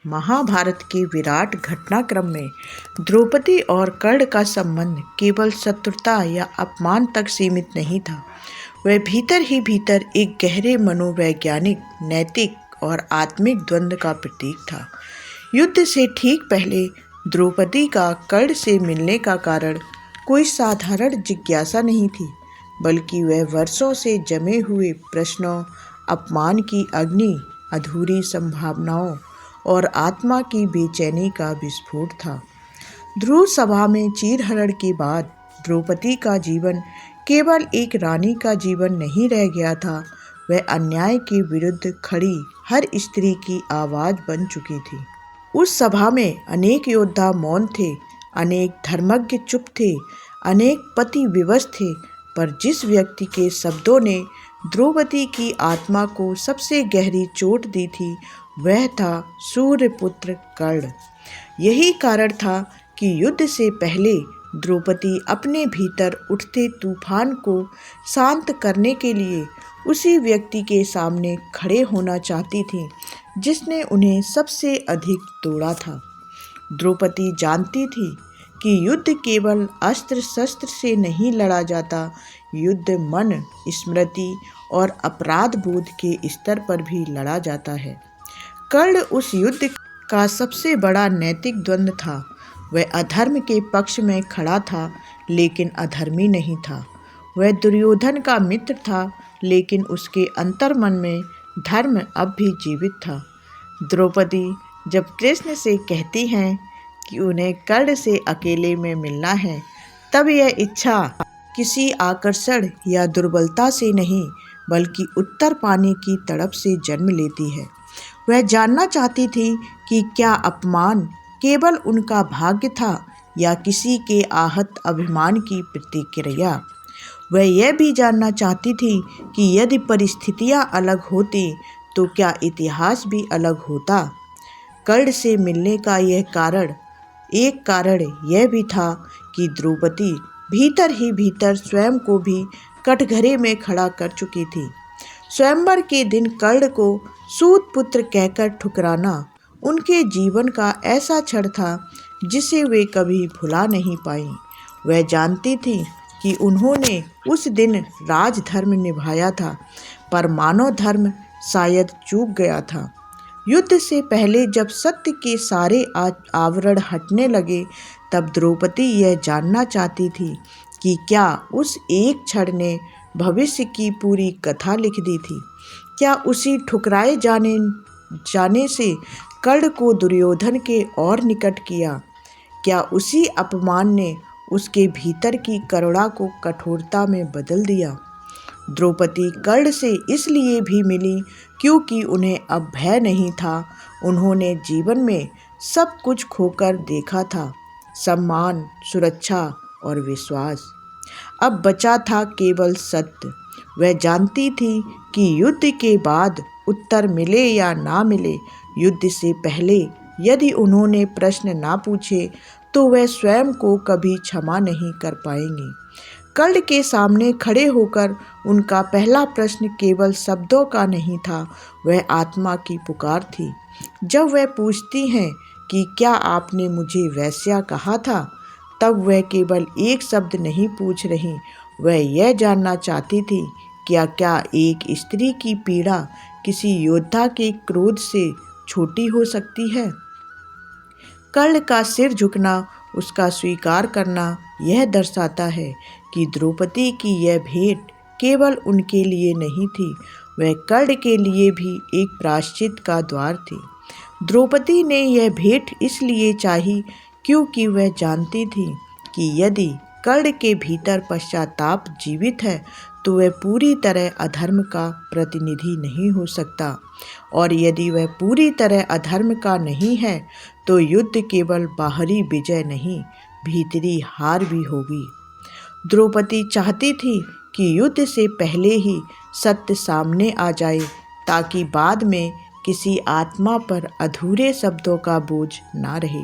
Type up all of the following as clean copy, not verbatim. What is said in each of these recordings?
महाभारत के विराट घटनाक्रम में द्रौपदी और कर्ण का संबंध केवल शत्रुता या अपमान तक सीमित नहीं था। वह भीतर ही भीतर एक गहरे मनोवैज्ञानिक, नैतिक और आत्मिक द्वंद्व का प्रतीक था। युद्ध से ठीक पहले द्रौपदी का कर्ण से मिलने का कारण कोई साधारण जिज्ञासा नहीं थी, बल्कि वह वर्षों से जमे हुए प्रश्नों, अपमान की अग्नि, अधूरी संभावनाओं और आत्मा की बेचैनी का विस्फोट था। ध्रुव सभा में चीरहरण के बाद द्रौपदी का जीवन केवल एक रानी का जीवन नहीं रह गया था, वह अन्याय के विरुद्ध खड़ी हर स्त्री की आवाज़ बन चुकी थी। उस सभा में अनेक योद्धा मौन थे, अनेक धर्मज्ञ चुप थे, अनेक पति विवश थे, पर जिस व्यक्ति के शब्दों ने द्रौपदी की आत्मा को सबसे गहरी चोट दी थी, वह था सूर्यपुत्र कर्ण। यही कारण था कि युद्ध से पहले द्रौपदी अपने भीतर उठते तूफान को शांत करने के लिए उसी व्यक्ति के सामने खड़े होना चाहती थी जिसने उन्हें सबसे अधिक तोड़ा था। द्रौपदी जानती थी कि युद्ध केवल अस्त्र शस्त्र से नहीं लड़ा जाता, युद्ध मन, स्मृति और अपराध बोध के स्तर पर भी लड़ा जाता है। कर्ण उस युद्ध का सबसे बड़ा नैतिक द्वंद्व था। वह अधर्म के पक्ष में खड़ा था, लेकिन अधर्मी नहीं था। वह दुर्योधन का मित्र था, लेकिन उसके अंतर्मन में धर्म अब भी जीवित था। द्रौपदी जब कृष्ण से कहती हैं कि उन्हें कर्ण से अकेले में मिलना है, तब यह इच्छा किसी आकर्षण या दुर्बलता से नहीं, बल्कि उत्तर पाने की तड़प से जन्म लेती है। वह जानना चाहती थी कि क्या अपमान केवल उनका भाग्य था या किसी के आहत अभिमान की प्रतिक्रिया। वह यह भी जानना चाहती थी कि यदि परिस्थितियां अलग होती तो क्या इतिहास भी अलग होता। कर्ण से मिलने का एक कारण यह भी था कि द्रौपदी भीतर ही भीतर स्वयं को भी कटघरे में खड़ा कर चुकी थी। स्वयंवर के दिन कर्ण को सूत पुत्र कहकर ठुकराना उनके जीवन का ऐसा क्षण था जिसे वे कभी भुला नहीं पाईं। वह जानती थी कि उन्होंने उस दिन राजधर्म निभाया था, पर मानव धर्म शायद चूक गया था। युद्ध से पहले जब सत्य के सारे आवरण हटने लगे, तब द्रौपदी यह जानना चाहती थी कि क्या उस एक क्षण ने भविष्य की पूरी कथा लिख दी थी। क्या उसी ठुकराए जाने से कर्ण को दुर्योधन के और निकट किया? क्या उसी अपमान ने उसके भीतर की करुणा को कठोरता में बदल दिया? द्रौपदी कर्ण से इसलिए भी मिली क्योंकि उन्हें अब भय नहीं था। उन्होंने जीवन में सब कुछ खोकर देखा था, सम्मान, सुरक्षा और विश्वास। अब बचा था केवल सत्य। वह जानती थी कि युद्ध के बाद उत्तर मिले या ना मिले, युद्ध से पहले यदि उन्होंने प्रश्न ना पूछे तो वह स्वयं को कभी क्षमा नहीं कर पाएंगी। कर्ण के सामने खड़े होकर उनका पहला प्रश्न केवल शब्दों का नहीं था, वह आत्मा की पुकार थी। जब वह पूछती हैं कि क्या आपने मुझे वेश्या कहा था, तब वह केवल एक शब्द नहीं पूछ रही, वह यह जानना चाहती थी क्या एक स्त्री की पीड़ा किसी योद्धा के क्रोध से छोटी हो सकती है। कर्ण का सिर झुकना, उसका स्वीकार करना, यह दर्शाता है कि द्रौपदी की यह भेंट केवल उनके लिए नहीं थी, वह कर्ण के लिए भी एक प्रायश्चित का द्वार थी। द्रौपदी ने यह भेंट इसलिए चाही क्योंकि वह जानती थी कि यदि कर्ण के भीतर पश्चाताप जीवित है तो वह पूरी तरह अधर्म का प्रतिनिधि नहीं हो सकता, और यदि वह पूरी तरह अधर्म का नहीं है तो युद्ध केवल बाहरी विजय नहीं, भीतरी हार भी होगी। द्रौपदी चाहती थी कि युद्ध से पहले ही सत्य सामने आ जाए, ताकि बाद में किसी आत्मा पर अधूरे शब्दों का बोझ ना रहे।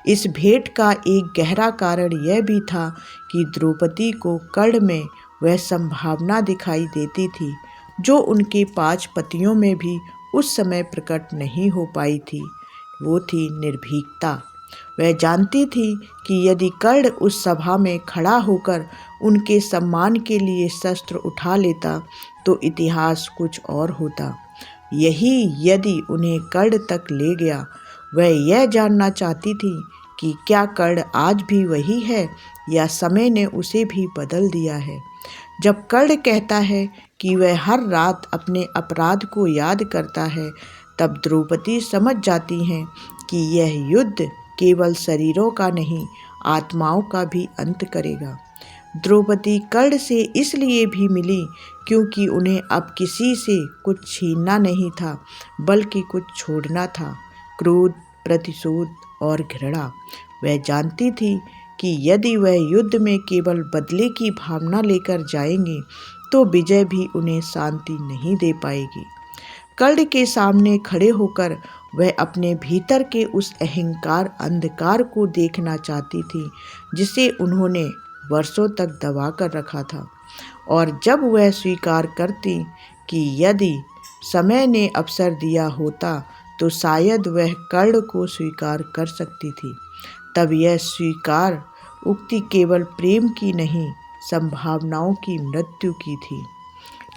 इस भेंट का एक गहरा कारण यह भी था कि द्रौपदी को कर्ण में वह संभावना दिखाई देती थी जो उनके 5 पतियों में भी उस समय प्रकट नहीं हो पाई थी, वो थी निर्भीकता। वह जानती थी कि यदि कर्ण उस सभा में खड़ा होकर उनके सम्मान के लिए शस्त्र उठा लेता तो इतिहास कुछ और होता। यही यदि उन्हें कर्ण तक ले गया। वह यह जानना चाहती थी कि क्या कर्ण आज भी वही है या समय ने उसे भी बदल दिया है। जब कर्ण कहता है कि वह हर रात अपने अपराध को याद करता है, तब द्रौपदी समझ जाती हैं कि यह युद्ध केवल शरीरों का नहीं, आत्माओं का भी अंत करेगा। द्रौपदी कर्ण से इसलिए भी मिली क्योंकि उन्हें अब किसी से कुछ छीनना नहीं था, बल्कि कुछ छोड़ना था, क्रोध, प्रतिशोध और घृणा। वह जानती थी कि यदि वह युद्ध में केवल बदले की भावना लेकर जाएंगे तो विजय भी उन्हें शांति नहीं दे पाएगी। कर्ण के सामने खड़े होकर वह अपने भीतर के उस अहंकार अंधकार को देखना चाहती थी जिसे उन्होंने वर्षों तक दबा कर रखा था। और जब वह स्वीकार करती कि यदि समय ने अवसर दिया होता तो शायद वह कर्ण को स्वीकार कर सकती थी, तब यह स्वीकार उक्ति केवल प्रेम की नहीं, संभावनाओं की मृत्यु की थी।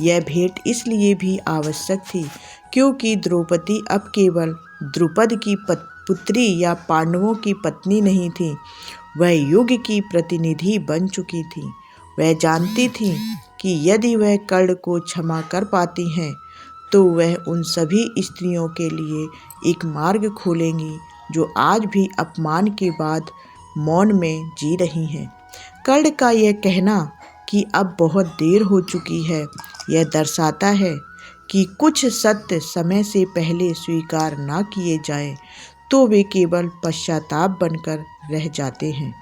यह भेंट इसलिए भी आवश्यक थी क्योंकि द्रौपदी अब केवल द्रुपद की पुत्री या पांडवों की पत्नी नहीं थी, वह युग की प्रतिनिधि बन चुकी थी। वह जानती थी कि यदि वह कर्ण को क्षमा कर पाती हैं तो वह उन सभी स्त्रियों के लिए एक मार्ग खोलेंगी जो आज भी अपमान के बाद मौन में जी रही हैं। कर्ण का यह कहना कि अब बहुत देर हो चुकी है, यह दर्शाता है कि कुछ सत्य समय से पहले स्वीकार ना किए जाएं तो वे केवल पश्चाताप बनकर रह जाते हैं।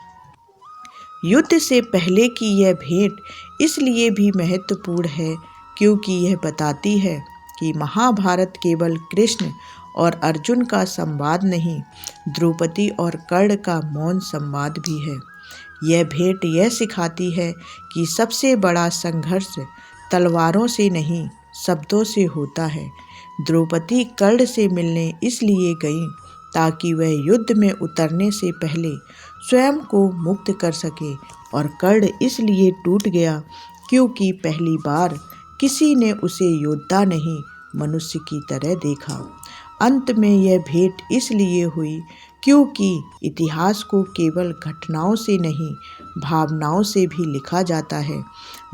युद्ध से पहले की यह भेंट इसलिए भी महत्वपूर्ण है क्योंकि यह बताती है कि महाभारत केवल कृष्ण और अर्जुन का संवाद नहीं, द्रौपदी और कर्ण का मौन संवाद भी है। यह भेंट यह सिखाती है कि सबसे बड़ा संघर्ष तलवारों से नहीं, शब्दों से होता है। द्रौपदी कर्ण से मिलने इसलिए गई ताकि वह युद्ध में उतरने से पहले स्वयं को मुक्त कर सके, और कर्ण इसलिए टूट गया क्योंकि पहली बार किसी ने उसे योद्धा नहीं, मनुष्य की तरह देखा। अंत में यह भेंट इसलिए हुई क्योंकि इतिहास को केवल घटनाओं से नहीं, भावनाओं से भी लिखा जाता है।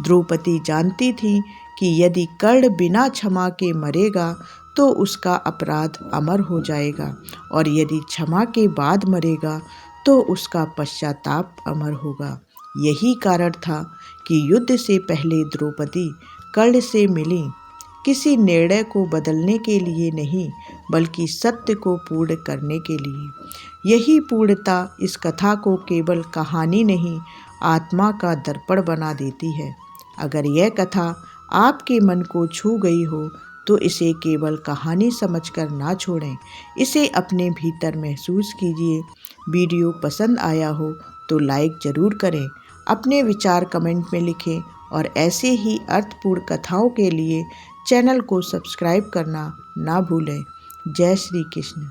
द्रौपदी जानती थी कि यदि कर्ण बिना क्षमा के मरेगा तो उसका अपराध अमर हो जाएगा, और यदि क्षमा के बाद मरेगा तो उसका पश्चाताप अमर होगा। यही कारण था कि युद्ध से पहले द्रौपदी कर्ण से मिली, किसी निर्णय को बदलने के लिए नहीं, बल्कि सत्य को पूर्ण करने के लिए। यही पूर्णता इस कथा को केवल कहानी नहीं, आत्मा का दर्पण बना देती है। अगर यह कथा आपके मन को छू गई हो तो इसे केवल कहानी समझकर ना छोड़ें, इसे अपने भीतर महसूस कीजिए। वीडियो पसंद आया हो तो लाइक ज़रूर करें, अपने विचार कमेंट में लिखें और ऐसे ही अर्थपूर्ण कथाओं के लिए चैनल को सब्सक्राइब करना ना भूलें। जय श्री कृष्ण।